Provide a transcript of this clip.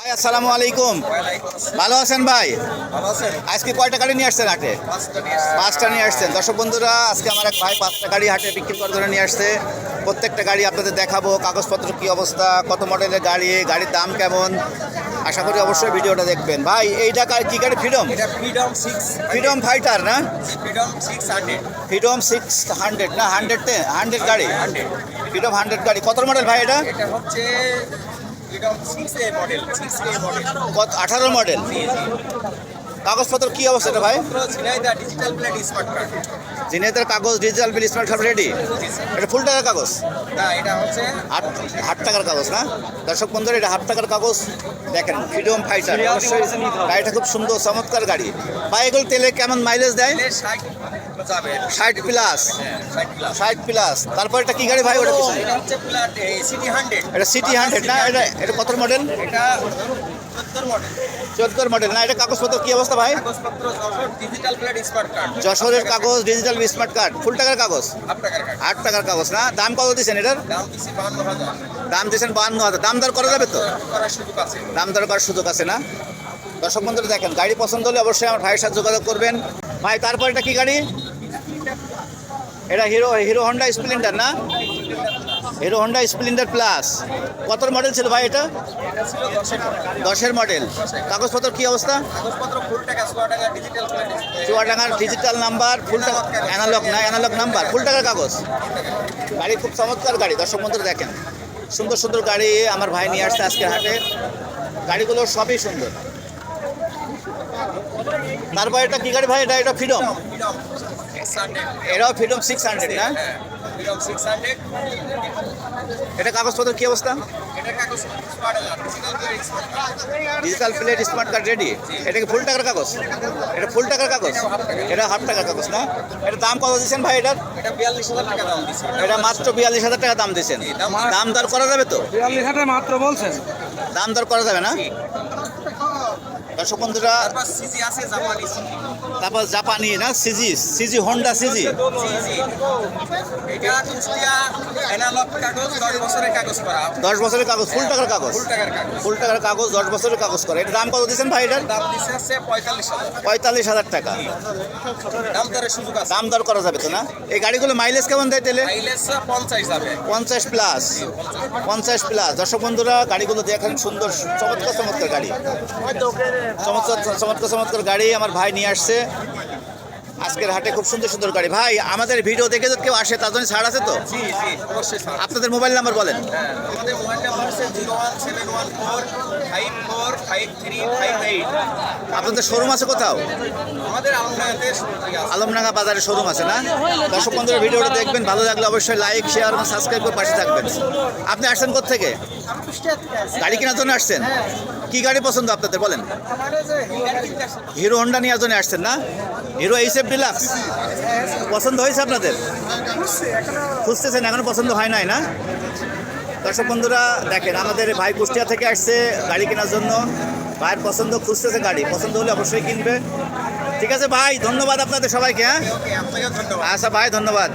ভাই আসসালামু আলাইকুম। ভালো আছেন ভাই? আজকে কয়টা গাড়ি নিয়ে আসছেন হাটে? পাঁচটা নিয়ে আসছেন। দর্শক বন্ধুরা, আজকে আমার এক ভাই পাঁচটা গাড়ি হাটে বিক্রি করে ধরে নিয়ে আসছে। প্রত্যেকটা গাড়ি আপনাদের দেখাবো, কাগজপত্র কি অবস্থা, কত মডেলের গাড়ি, গাড়ির দাম কেমন। আশা করি অবশ্যই ভিডিওটা দেখবেন। ভাই এইটা কি গাড়ি? ফ্রিডম ফ্রিডম ফাইটার না? ফ্রিডম 600 না 100 গাড়ি? ফ্রিডম 100 গাড়ি। কত মডেল ভাই এটা? কত? 18 মডেল। কাগজপত্র কি অবস্থা এটা ভাই? জিনেদার কাগজ, ডিজিটাল বিল, স্মার্ট কার্ড রেডি। এটা ফুল টাকার কাগজ? হাফ টাকার কাগজ না? দর্শক বন্ধুরা, এটা হাফ টাকার কাগজ। দেখেন ফ্রিডম ফাইটার, অবশ্যই গাড়িটা খুব সুন্দর চমৎকার গাড়ি। ভাই এগুলো তেলে কেমন মাইলেজ দেয়? 60 প্লাস। 60 প্লাস। তারপর এটা কি গাড়ি ভাই? ওটা এটা সিটি 100 না? এটা কত মডেল? 14 মডেল না? এটা কাগজপত্র কি অবস্থা ভাই? যশোরের কাগজ, ডিজিটাল স্মার্ট কার্ড, ফুল টাকার কাগজ, 8 টাকার কাগজ না? দাম কত দিচ্ছেন এটার? দাম দিচ্ছেন 52,000। দাম দর করা যাবে তো? দাম দর করার সুযোগ আছে না? দর্শক বন্ধুরা দেখেন, গাড়ি পছন্দ হলে অবশ্যই আমার ভাইয়ের সাথে যোগাযোগ করবেন। ভাই তারপর এটা কি গাড়ি? এটা হিরো হন্ডা স্প্লেন্ডার না? Hero Honda Splendor plus. কত মডেল ছিল ভাই এটা? 10-এর মডেল। কাগজপত্র কি অবস্থা? চুয়াডাঙ্গার ডিজিটাল নাম্বার, ফুল টাকা, অ্যানালগ না? অ্যানালগ নাম্বার, ফুল টাকার কাগজ। গাড়ি খুব চমৎকার গাড়ি। দর্শক বন্ধুরা দেখেন, সুন্দর সুন্দর গাড়ি আমার ভাই নিয়ে আসছে আজকের হাটে। গাড়িগুলো সবই সুন্দর। তারপর এটা কি গাড়ি ভাই? এটা ফ্রিডম। এটাও ফ্রিডম 600 না? এটা কাগজপত্র কি অবস্থা? Digital plate, smart card ready. এটা কি ফুল টাকার কাগজ? এটা ফুল টাকার কাগজ? এটা হাফ টাকার কাগজ না? এটা দাম কত দিচ্ছেন ভাই এটার? এটা মাত্র 42,000 টাকা দাম দিচ্ছেন। দাম দর করা যাবে তো? 42,000 মাত্র বলছেন। দাম দর করা যাবে না? দর্শক বন্ধুরা, তারপর জাপানি না? CG Honda CG. 10 বছরের কাগজ, ফুল টাকার কাগজ। ফুল টাকার কাগজ, 10 বছরের কাগজ করে। এটা দাম কত দিচ্ছেন ভাই এটার? 45,000 টাকা। দাম দর করা যাবে তো না? এই গাড়িগুলো মাইলেজ কেমন দেয় তেলে? 50 প্লাস। 50 প্লাস। দর্শক বন্ধুরা, গাড়িগুলো দেখেন, সুন্দর চমৎকার চমৎকার গাড়ি। চমৎকার গাড়ি আমার ভাই নিয়ে আসছে আজকের হাটে। খুব সুন্দর সুন্দর গাড়ি। ভাই আমাদের ভিডিও দেখে যদি কেউ আসে, তার জন্য ছাড় আছে তো? আপনাদের মোবাইল নাম্বার বলেন। আপনাদের শোরুম আছে কোথাও? আলমডাঙ্গা বাজারে শোরুম আছে না? দর্শক বন্ধুরা, ভিডিওটা দেখবেন, ভালো লাগলে অবশ্যই লাইক, শেয়ার এবং সাবস্ক্রাইব করে পাশে থাকবেন। আপনি আসছেন কোত্থেকে? গাড়ি কেনার জন্য আসছেন? কি গাড়ি পছন্দ আপনাদের বলেন? হিরো হন্ডা নেওয়ার জন্য আসছেন না? হিরো এইচএফ ডিলাক্স পছন্দ হয়েছে আপনাদের? খুঁজতেছেন, এখনো পছন্দ হয় নাই না? দর্শক বন্ধুরা দেখেন, আমাদের ভাই কুষ্টিয়া থেকে আসছে গাড়ি কেনার জন্য। ভাইয়ের পছন্দ, খুঁজতেছে গাড়ি, পছন্দ হলে অবশ্যই কিনবে। ঠিক আছে ভাই, ধন্যবাদ আপনাদের সবাইকে। হ্যাঁ, আচ্ছা ভাই, ধন্যবাদ।